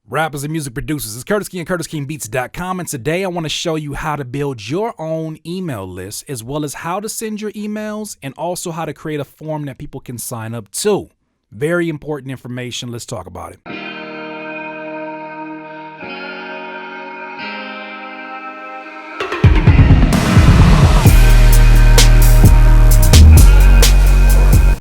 Rappers and music producers, it's Curtis King and CurtisKingBeats.com, and today I want to show you how to build your own email list, as well as how to send your emails, and also how to create a form that people can sign up to. Very important information. Let's talk about it.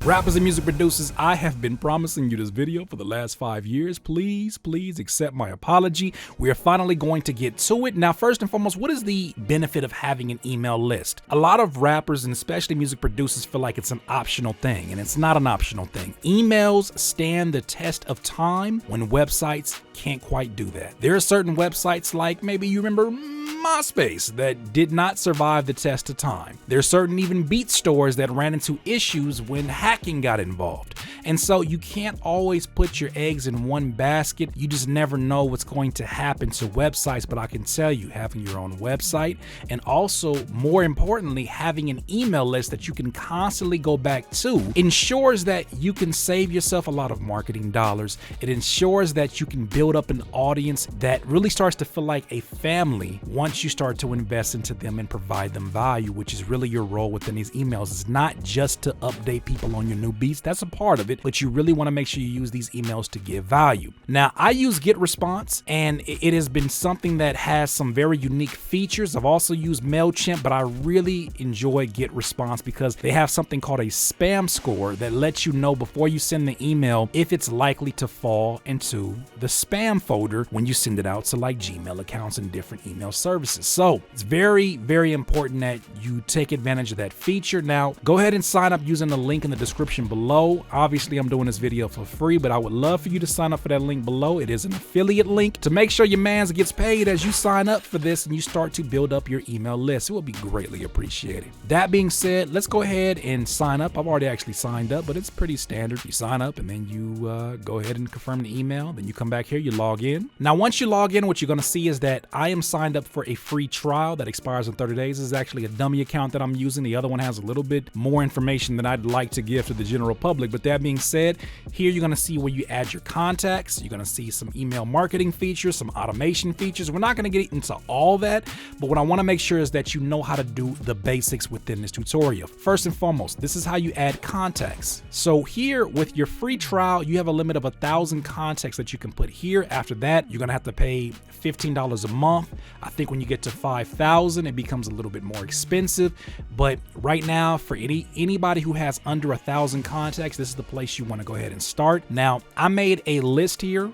Rappers and music producers, I have been promising you this video for the last 5 years. Please accept my apology. We are finally going to get to it. Now, first and foremost, what is the benefit of having an email list? A lot of rappers and especially music producers feel like it's an optional thing, and it's not an optional thing. Emails stand the test of time when websites can't quite do that. There are certain websites, like maybe you remember MySpace, that did not survive the test of time. There are certain even beat stores that ran into issues when hacking got involved. And so you can't always put your eggs in one basket. You just never know what's going to happen to websites. But I can tell you, having your own website, and also more importantly, having an email list that you can constantly go back to, ensures that you can save yourself a lot of marketing dollars. It ensures that you can build up an audience that really starts to feel like a family once you start to invest into them and provide them value, which is really your role within these emails. It's not just to update people on your new beats. That's a part of it, but you really want to make sure you use these emails to give value. Now, I use GetResponse, and it has been something that has some very unique features. I've also used MailChimp, but I really enjoy GetResponse because they have something called a spam score that lets you know before you send the email if it's likely to fall into the spam folder when you send it out to like Gmail accounts and different email services. So it's very important that you take advantage of that feature. Now, go ahead and sign up using the link in the description below. Obviously, I'm doing this video for free, but I would love for you to sign up for that link below. It is an affiliate link to make sure your mans gets paid as you sign up for this and you start to build up your email list. It will be greatly appreciated. That being said, let's go ahead and sign up. I've already actually signed up, but it's pretty standard. You sign up and then you go ahead and confirm the email. Then you come back here, you log in. Now, once you log in, what you're going to see is that I am signed up for a free trial that expires in 30 days. This is actually a dummy account that I'm using. The other one has a little bit more information than I'd like to give to the general public. But that being said, here you're going to see where you add your contacts. You're going to see some email marketing features, some automation features. We're not going to get into all that, but what I want to make sure is that you know how to do the basics within this tutorial. First and foremost, this is how you add contacts. So here with your free trial, you have a limit of 1,000 contacts that you can put here. After that, you're going to have to pay $15 a month. I think when you get to 5,000, it becomes a little bit more expensive. But right now, for anybody who has under 1,000 contacts, this is the place you want to go ahead and start. Now, I made a list here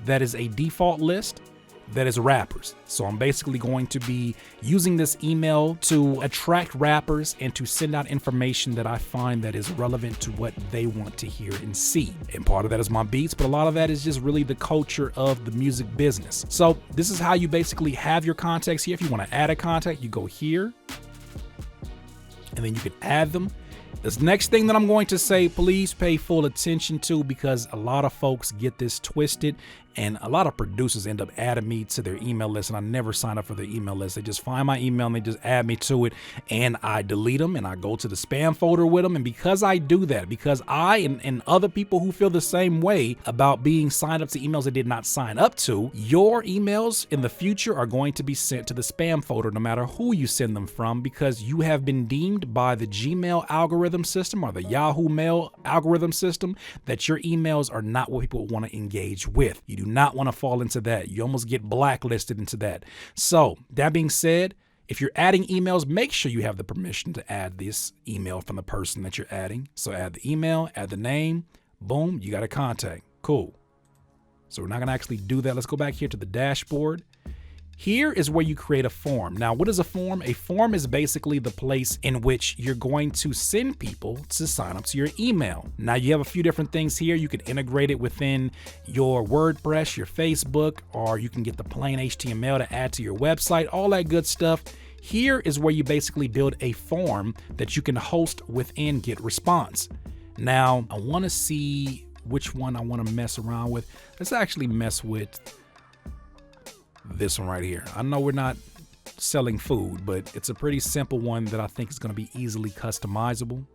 that is a default list that is rappers. So I'm basically going to be using this email to attract rappers and to send out information that I find that is relevant to what they want to hear and see. And part of that is my beats, but a lot of that is just really the culture of the music business. So this is how you basically have your contacts here. If you want to add a contact, you go here and then you can add them. This next thing that I'm going to say, please pay full attention to, because a lot of folks get this twisted and a lot of producers end up adding me to their email list, and I never sign up for their email list. They just find my email and they just add me to it, and I delete them and I go to the spam folder with them. And because I do that, because I and other people who feel the same way about being signed up to emails they did not sign up to, your emails in the future are going to be sent to the spam folder no matter who you send them from, because you have been deemed by the Gmail algorithm system or the Yahoo Mail algorithm system that your emails are not what people want to engage with. You do not want to fall into that. You almost get blacklisted into that. So that being said, if you're adding emails, make sure you have the permission to add this email from the person that you're adding. So add the email, add the name, boom, you got a contact. Cool. So we're not going to actually do that. Let's go back here to the dashboard. Here is where you create a form. Now, what is a form? A form is basically the place in which you're going to send people to sign up to your email. Now, you have a few different things here. You can integrate it within your WordPress, your Facebook, or you can get the plain HTML to add to your website, all that good stuff. Here is where you basically build a form that you can host within GetResponse. Now, I want to see which one I want to mess around with. Let's actually mess with this one right here. I know we're not selling food, but it's a pretty simple one that I think is going to be easily customizable.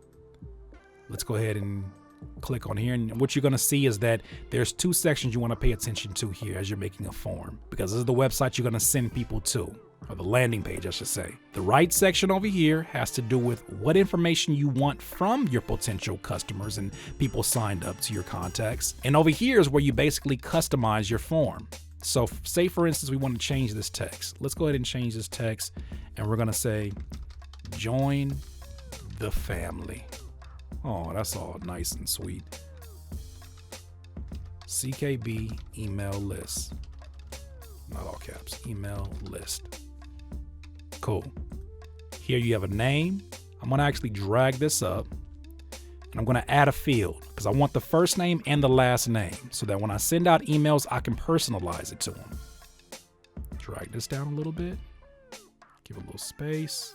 Let's go ahead and click on here, and what you're going to see is that there's two sections you want to pay attention to here as you're making a form, because this is the website you're going to send people to, or the landing page, I should say. The right section over here has to do with what information you want from your potential customers and people signed up to your contacts. And over here is where you basically customize your form. So say, for instance, we want to change this text. Let's go ahead and change this text, and we're going to say, join the family. Oh, that's all nice and sweet. CKB email list. Not all caps, email list. Cool. Here you have a name. I'm going to actually drag this up, and I'm going to add a field because I want the first name and the last name so that when I send out emails, I can personalize it to them. Drag this down a little bit. Give it a little space.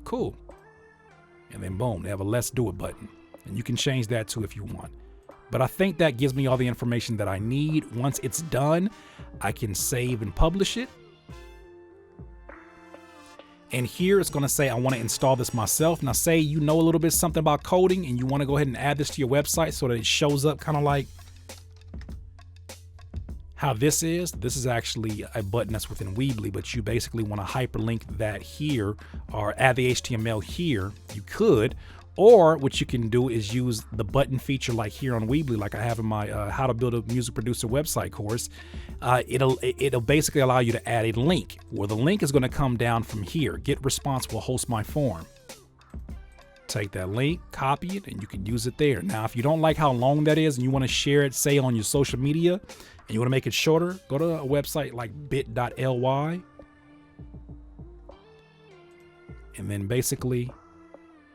Cool. And then boom, they have a let's do it button. And you can change that too if you want. But I think that gives me all the information that I need. Once it's done, I can save and publish it. And here it's going to say I want to install this myself. Now say you know a little bit something about coding and you want to go ahead and add this to your website so that it shows up kind of like how this is. This is actually a button that's within Weebly, but you basically want to hyperlink that here or add the HTML here. You could, or what you can do is use the button feature like here on Weebly, like I have in my how to build a music producer website course. It'll basically allow you to add a link, where the link is going to come down from here. GetResponse will host my form. Take that link, copy it, and you can use it there. Now, if you don't like how long that is and you want to share it, say on your social media, and you want to make it shorter, go to a website like bit.ly, and then basically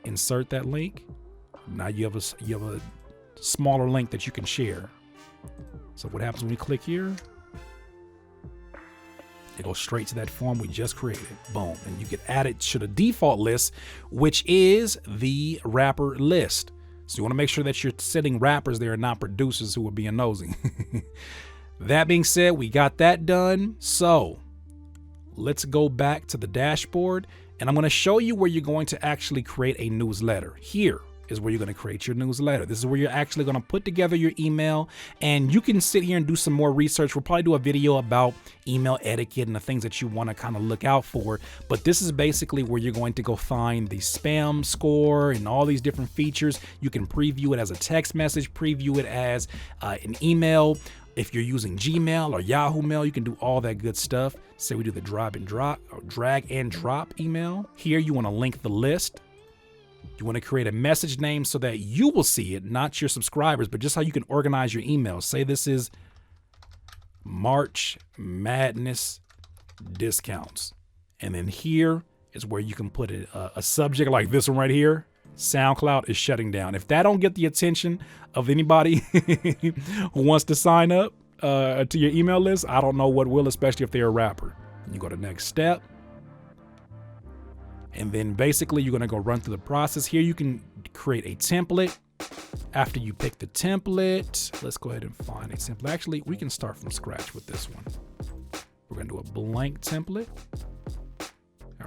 insert that link. Now you have a smaller link that you can share. So what happens when you click here? It goes straight to that form we just created. Boom. And you can add it to the default list, which is the rapper list. So you want to make sure that you're setting rappers there and not producers who are being nosy. That being said, we got that done. So let's go back to the dashboard, and I'm going to show you where you're going to actually create a newsletter. Here is where you're going to create your newsletter. This is where you're actually going to put together your email, and you can sit here and do some more research. We'll probably do a video about email etiquette and the things that you want to kind of look out for. But this is basically where you're going to go find the spam score and all these different features. You can preview it as a text message, preview it as an email. If you're using Gmail or Yahoo Mail, you can do all that good stuff. Say we do the drag and drop email. Here you want to link the list. You want to create a message name so that you will see it, not your subscribers, but just how you can organize your emails. Say this is March Madness discounts. And then here is where you can put a subject like this one right here. SoundCloud is shutting down. If that don't get the attention of anybody who wants to sign up to your email list, I don't know what will, especially if they're a rapper. You go to next step. And then basically you're going to go run through the process. Here you can create a template. After you pick the template, let's go ahead and find a template. Actually, we can start from scratch with this one. We're going to do a blank template.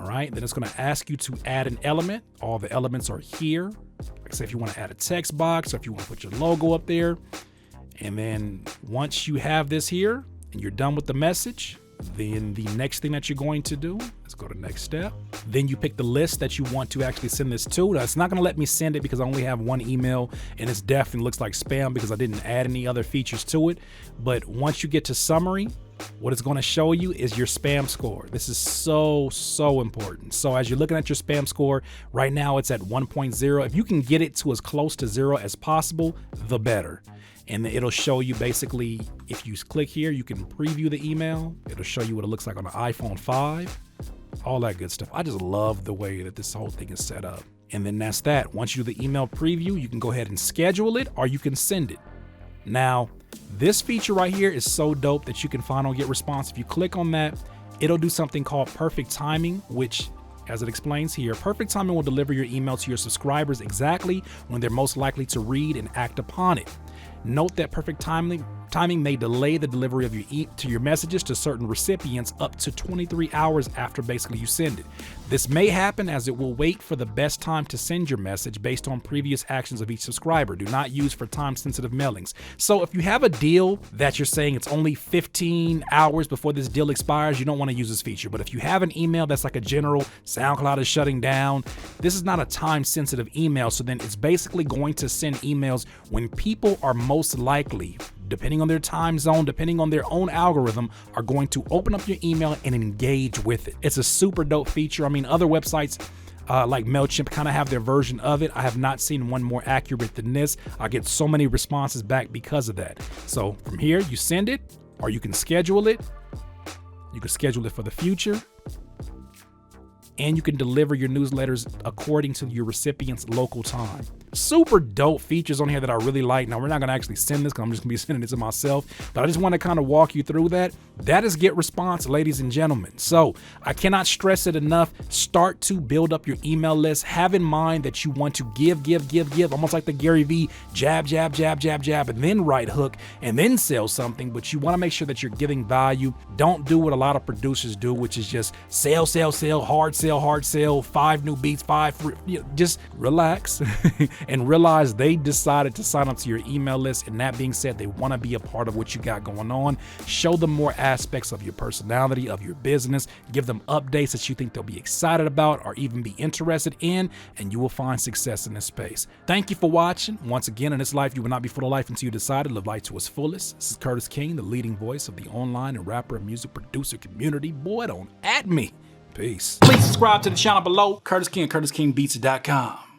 All right, then it's going to ask you to add an element. All the elements are here. Like I said, if you want to add a text box or if you want to put your logo up there. And then once you have this here and you're done with the message, then the next thing that you're going to do, let's go to next step. Then you pick the list that you want to actually send this to. Now, it's not going to let me send it because I only have one email, and it's definitely looks like spam because I didn't add any other features to it. But once you get to summary, what it's going to show you is your spam score. This is so important. So as you're looking at your spam score, right now it's at 1.0. If you can get it to as close to 0 as possible, the better. And it'll show you basically, if you click here, you can preview the email. It'll show you what it looks like on the iPhone 5, all that good stuff. I just love the way that this whole thing is set up. And then that's that. Once you do the email preview, you can go ahead and schedule it or you can send it. Now, this feature right here is so dope that you can find on GetResponse. If you click on that, it'll do something called perfect timing, which, as it explains here, perfect timing will deliver your email to your subscribers exactly when they're most likely to read and act upon it. Note that perfect timing Timing may delay the delivery of your messages to certain recipients up to 23 hours after basically you send it. This may happen as it will wait for the best time to send your message based on previous actions of each subscriber. Do not use for time-sensitive mailings. So if you have a deal that you're saying it's only 15 hours before this deal expires, you don't want to use this feature. But if you have an email that's like a general SoundCloud is shutting down, this is not a time-sensitive email. So then it's basically going to send emails when people are most likely, depending on their time zone, depending on their own algorithm, are going to open up your email and engage with it. It's a super dope feature. I mean, other websites like MailChimp kind of have their version of it. I have not seen one more accurate than this. I get so many responses back because of that. So from here, you send it, or you can schedule it. You can schedule it for the future. And you can deliver your newsletters according to your recipient's local time. Super dope features on here that I really like. Now, we're not gonna actually send this because I'm just gonna be sending it to myself, but I just wanna kind of walk you through that. That is GetResponse, ladies and gentlemen. So I cannot stress it enough. Start to build up your email list. Have in mind that you want to give, almost like the Gary Vee, jab, jab, jab, jab, jab, and then right hook, and then sell something, but you wanna make sure that you're giving value. Don't do what a lot of producers do, which is just sell, hard sell, 5 new beats, 5 free, just relax. And realize they decided to sign up to your email list. And that being said, they want to be a part of what you got going on. Show them more aspects of your personality, of your business. Give them updates that you think they'll be excited about or even be interested in, and you will find success in this space. Thank you for watching. Once again, in this life, you will not be full of life until you decide to live life to its fullest. This is Curtis King, the leading voice of the online and rapper and music producer community. Boy, don't at me. Peace. Please subscribe to the channel below, Curtis King, CurtisKingBeats.com.